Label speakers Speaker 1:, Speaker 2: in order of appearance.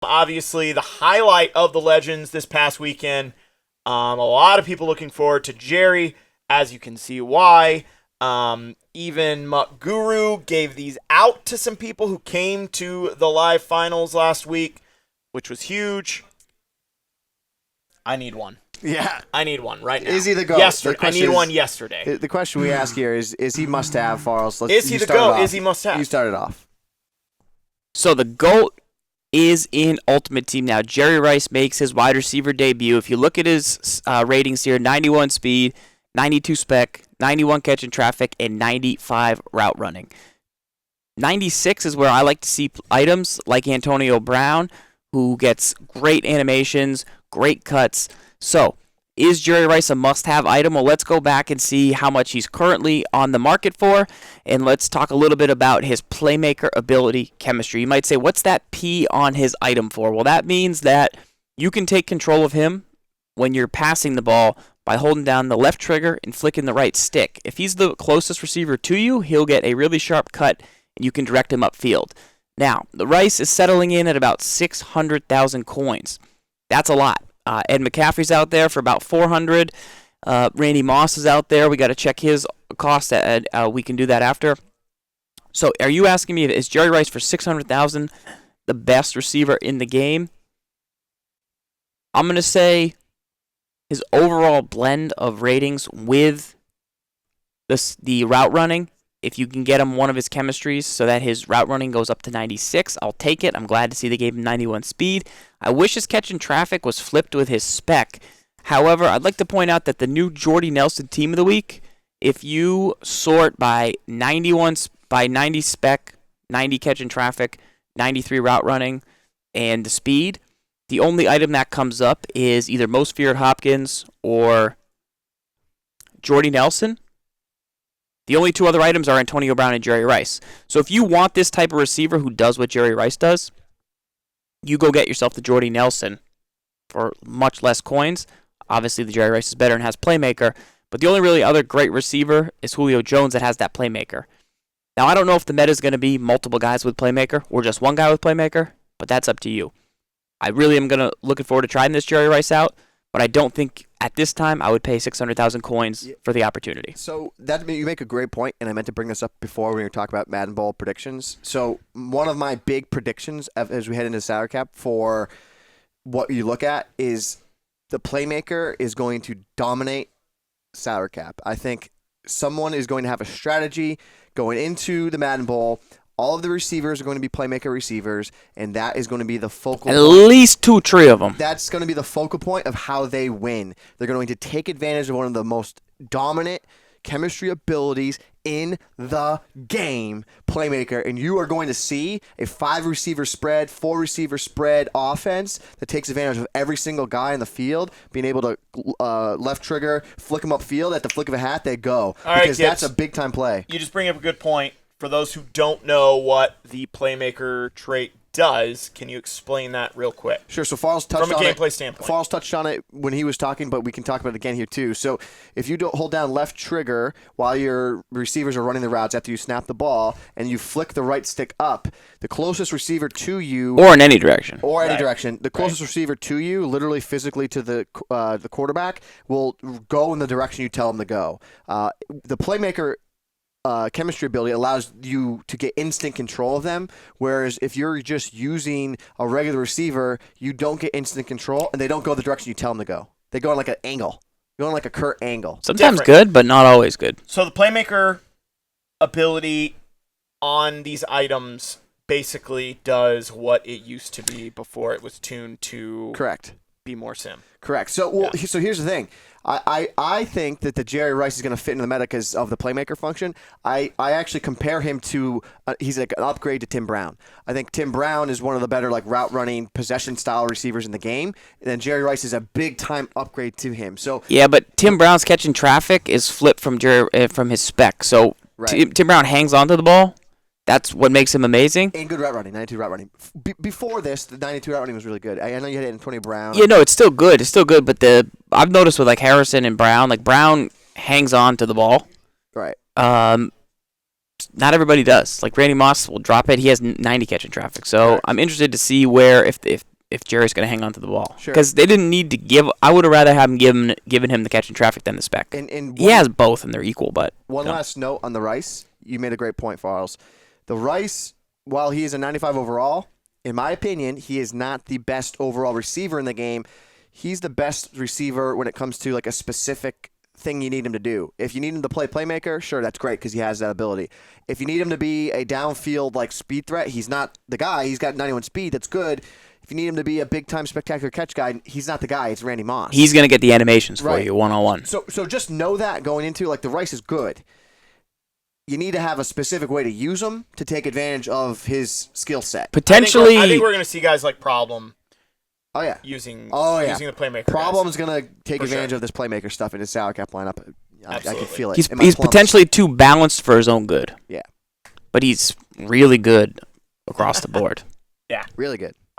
Speaker 1: Obviously, the highlight of the Legends this past weekend. A lot of people looking forward to Jerry, as you can see why. Even MUT Guru gave these out to some people who came to the live finals last week, which was huge. I need one.
Speaker 2: Yeah.
Speaker 1: I need one right now.
Speaker 2: Is he the GOAT?
Speaker 1: Yesterday. I need one yesterday.
Speaker 2: The question we ask here is he must-have, Farls?
Speaker 1: Is he the GOAT? Is he must-have?
Speaker 2: You started off.
Speaker 3: So the GOAT is in Ultimate Team now. Jerry Rice makes his wide receiver debut. If you look at his ratings here, 91 speed, 92 spec, 91 catch in traffic, and 95 route running. 96 is where I like to see items like Antonio Brown, who gets great animations, great cuts. So, is Jerry Rice a must-have item? Well, let's go back and see how much he's currently on the market for, and let's talk a little bit about his playmaker ability chemistry. You might say, what's that P on his item for? Well, that means that you can take control of him when you're passing the ball by holding down the left trigger and flicking the right stick. If he's the closest receiver to you, he'll get a really sharp cut, and you can direct him upfield. Now, the Rice is settling in at about 600,000 coins. That's a lot. Ed McCaffrey's out there for about 400. Randy Moss is out there. We got to check his cost. We can do that after. So, are you asking me, is Jerry Rice for 600,000 the best receiver in the game? I'm going to say his overall blend of ratings with the route running, if you can get him one of his chemistries so that his route running goes up to 96, I'll take it. I'm glad to see they gave him 91 speed. I wish his catch in traffic was flipped with his spec. However, I'd like to point out that the new Jordy Nelson Team of the Week, if you sort by 90 spec, 90 catch in traffic, 93 route running, and the speed, the only item that comes up is either Most Feared Hopkins or Jordy Nelson. The only two other items are Antonio Brown and Jerry Rice. So if you want this type of receiver who does what Jerry Rice does, you go get yourself the Jordy Nelson for much less coins. Obviously, the Jerry Rice is better and has Playmaker. But the only really other great receiver is Julio Jones that has that Playmaker. Now, I don't know if the meta is going to be multiple guys with Playmaker or just one guy with Playmaker, but that's up to you. I really am looking forward to trying this Jerry Rice out, but I don't think at this time I would pay 600,000 coins for the opportunity.
Speaker 2: So you make a great point, and I meant to bring this up before when we were talking about Madden Bowl predictions. So one of my big predictions as we head into salary cap for what you look at is the Playmaker is going to dominate salary cap. I think someone is going to have a strategy going into the Madden Bowl. All of the receivers are going to be Playmaker receivers, and that is going to be the focal point.
Speaker 3: At least 2-3 of them.
Speaker 2: That's going to be the focal point of how they win. They're going to take advantage of one of the most dominant chemistry abilities in the game, Playmaker, and you are going to see a 5-receiver spread, 4-receiver spread offense that takes advantage of every single guy in the field, being able to left trigger, flick them upfield. At the flick of a hat, they go.
Speaker 1: All
Speaker 2: because
Speaker 1: right,
Speaker 2: that's a big-time play.
Speaker 1: You just bring up a good point. For those who don't know what the Playmaker trait does, can you explain that real quick?
Speaker 2: Sure. So Farls touched on it.
Speaker 1: From a gameplay standpoint.
Speaker 2: Farls touched on it when he was talking, but we can talk about it again here too. So if you don't hold down left trigger while your receivers are running the routes after you snap the ball, and you flick the right stick up, the closest receiver to you,
Speaker 3: or in any direction,
Speaker 2: the closest receiver to you, literally physically to the quarterback, will go in the direction you tell him to go. The Playmaker chemistry ability allows you to get instant control of them, whereas if you're just using a regular receiver, you don't get instant control, and they don't go the direction you tell them to go. They go on like an angle. They go on like a Kurt angle.
Speaker 3: Sometimes good, but not always good.
Speaker 1: So the Playmaker ability on these items basically does what it used to be before it was tuned to be more sim.
Speaker 2: Correct. So so here's the thing. I think that the Jerry Rice is going to fit into the meta because of the Playmaker function. I actually compare him to he's like an upgrade to Tim Brown. I think Tim Brown is one of the better like route running possession style receivers in the game, and then Jerry Rice is a big time upgrade to him. So
Speaker 3: yeah, but Tim Brown's catching traffic is flipped from from his spec. So Tim Brown hangs onto the ball. That's what makes him amazing.
Speaker 2: And good route running, 92 route running. Before this, the 92 route running was really good. I know you had Antonio Brown.
Speaker 3: Yeah, no, it's still good. It's still good, but I've noticed with like Harrison and Brown, like Brown hangs on to the ball.
Speaker 2: Right.
Speaker 3: Not everybody does. Like Randy Moss will drop it. He has 90 catching traffic. So I'm interested to see where if if Jerry's going to hang on to the ball.
Speaker 2: Sure.
Speaker 3: Because they didn't need to give. I would have rather have him given him the catch and traffic than the spec.
Speaker 2: And
Speaker 3: he has both, and they're equal. But
Speaker 2: one last note on the Rice. You made a great point, Farles. The Rice, while he is a 95 overall, in my opinion, he is not the best overall receiver in the game. He's the best receiver when it comes to like a specific thing you need him to do. If you need him to play playmaker, sure, that's great because he has that ability. If you need him to be a downfield like speed threat, he's not the guy. He's got 91 speed. That's good. If you need him to be a big-time spectacular catch guy, he's not the guy. It's Randy Moss.
Speaker 3: he's going to get the animations for
Speaker 2: Right.
Speaker 3: you one-on-one.
Speaker 2: So just know that going into like the Rice is good. You need to have a specific way to use him to take advantage of his skill set.
Speaker 3: Potentially,
Speaker 1: I think we're going to see guys like Problem
Speaker 2: Oh yeah,
Speaker 1: using the playmaker.
Speaker 2: Problem's gonna take
Speaker 1: For
Speaker 2: advantage
Speaker 1: sure.
Speaker 2: of this playmaker stuff in his salary cap lineup. I can feel it.
Speaker 3: he's
Speaker 2: in my
Speaker 3: he's
Speaker 2: plums.
Speaker 3: potentially too balanced for his own good.
Speaker 2: Yeah.
Speaker 3: But he's really good across the board.
Speaker 2: really good.